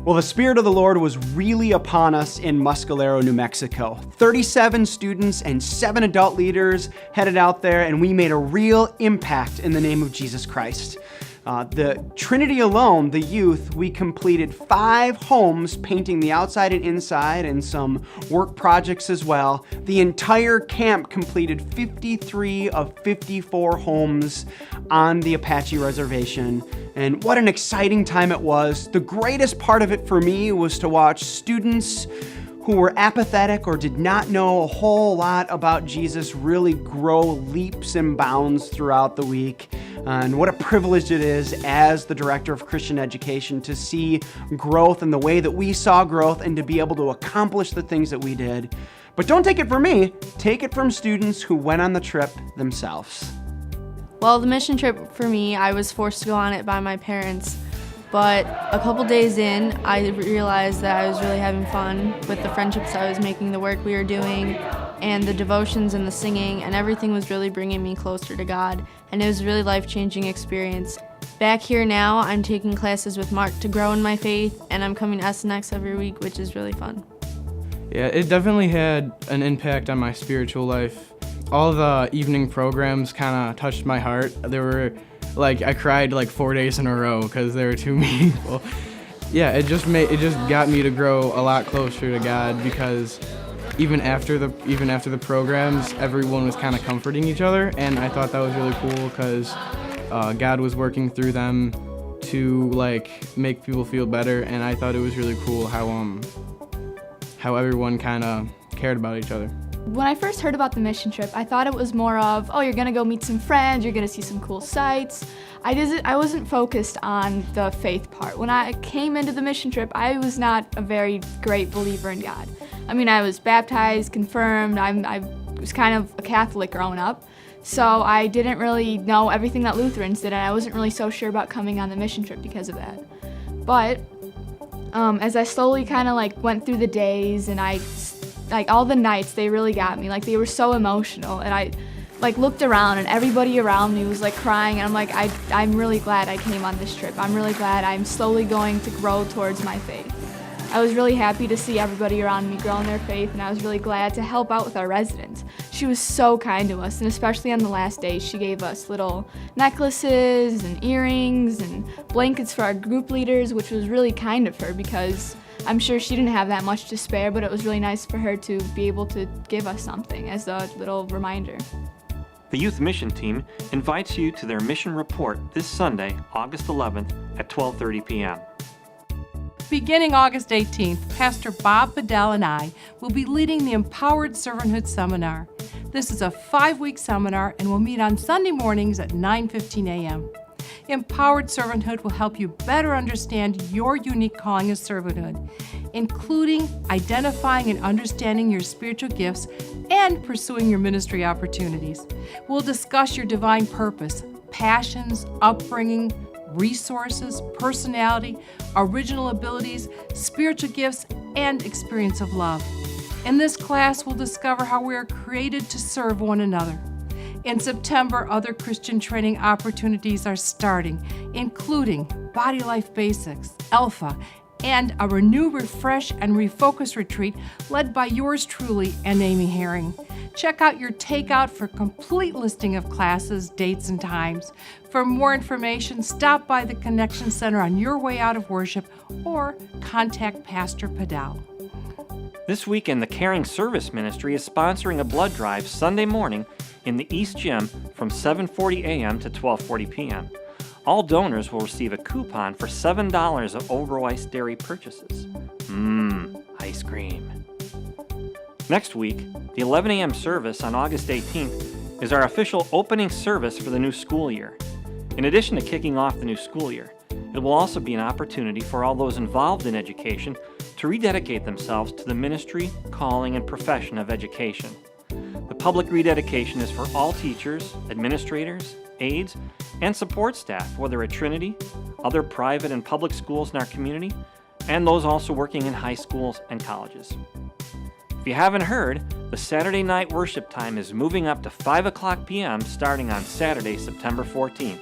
Well, the Spirit of the Lord was really upon us in Muscalero, New Mexico. 37 students and 7 adult leaders headed out there, and we made a real impact in the name of Jesus Christ. The Trinity alone, the youth, we completed 5 homes, painting the outside and inside, and some work projects as well. The entire camp completed 53 of 54 homes on the Apache Reservation. And what an exciting time it was. The greatest part of it for me was to watch students who were apathetic or did not know a whole lot about Jesus really grow leaps and bounds throughout the week. And what a privilege it is as the director of Christian education to see growth in the way that we saw growth and to be able to accomplish the things that we did. But don't take it from me, take it from students who went on the trip themselves. Well, the mission trip for me, I was forced to go on it by my parents. But a couple days in, I realized that I was really having fun with the friendships I was making, the work we were doing, and the devotions and the singing, and everything was really bringing me closer to God. And it was a really life-changing experience. Back here now, I'm taking classes with Mark to grow in my faith, and I'm coming to SNX every week, which is really fun. Yeah, it definitely had an impact on my spiritual life. All the evening programs kind of touched my heart. I cried 4 days in a row because they were too meaningful. Yeah, it just got me to grow a lot closer to God, because even after the programs, everyone was kind of comforting each other, and I thought that was really cool because God was working through them to make people feel better, and I thought it was really cool how everyone kind of cared about each other. When I first heard about the mission trip, I thought it was more of, oh, you're gonna go meet some friends, you're gonna see some cool sights. I wasn't focused on the faith part. When I came into the mission trip, I was not a very great believer in God. I mean, I was baptized, confirmed, I was kind of a Catholic growing up, so I didn't really know everything that Lutherans did, and I wasn't really so sure about coming on the mission trip because of that. But as I slowly kind of went through the days, and all the nights, they really got me. They were so emotional, and I looked around, and everybody around me was crying, and I'm really glad I came on this trip. I'm really glad I'm slowly going to grow towards my faith. I was really happy to see everybody around me grow in their faith, and I was really glad to help out with our residents. She was so kind to us, and especially on the last day, she gave us little necklaces and earrings and blankets for our group leaders, which was really kind of her because I'm sure she didn't have that much to spare, but it was really nice for her to be able to give us something as a little reminder. The Youth Mission Team invites you to their mission report this Sunday, August 11th at 12:30 p.m. Beginning August 18th, Pastor Bob Bedell and I will be leading the Empowered Servanthood Seminar. This is a 5-week seminar and will meet on Sunday mornings at 9:15 a.m. Empowered Servanthood will help you better understand your unique calling as servanthood, including identifying and understanding your spiritual gifts and pursuing your ministry opportunities. We'll discuss your divine purpose, passions, upbringing, resources, personality, original abilities, spiritual gifts, and experience of love. In this class, we'll discover how we are created to serve one another. In September, other Christian training opportunities are starting, including Body Life Basics, Alpha, and a Renew, Refresh, and Refocus retreat led by yours truly and Amy Herring. Check out your takeout for complete listing of classes, dates, and times. For more information, stop by the Connection Center on your way out of worship or contact Pastor Padal. This weekend, the Caring Service Ministry is sponsoring a blood drive Sunday morning in the East Gym from 7:40 a.m. to 12:40 p.m. All donors will receive a coupon for $7 of over-ice dairy purchases. Ice cream. Next week, the 11 a.m. service on August 18th is our official opening service for the new school year. In addition to kicking off the new school year, it will also be an opportunity for all those involved in education to rededicate themselves to the ministry, calling, and profession of education. The public rededication is for all teachers, administrators, aides, and support staff, whether at Trinity, other private and public schools in our community, and those also working in high schools and colleges. If you haven't heard, the Saturday night worship time is moving up to 5 o'clock p.m. starting on Saturday, September 14th.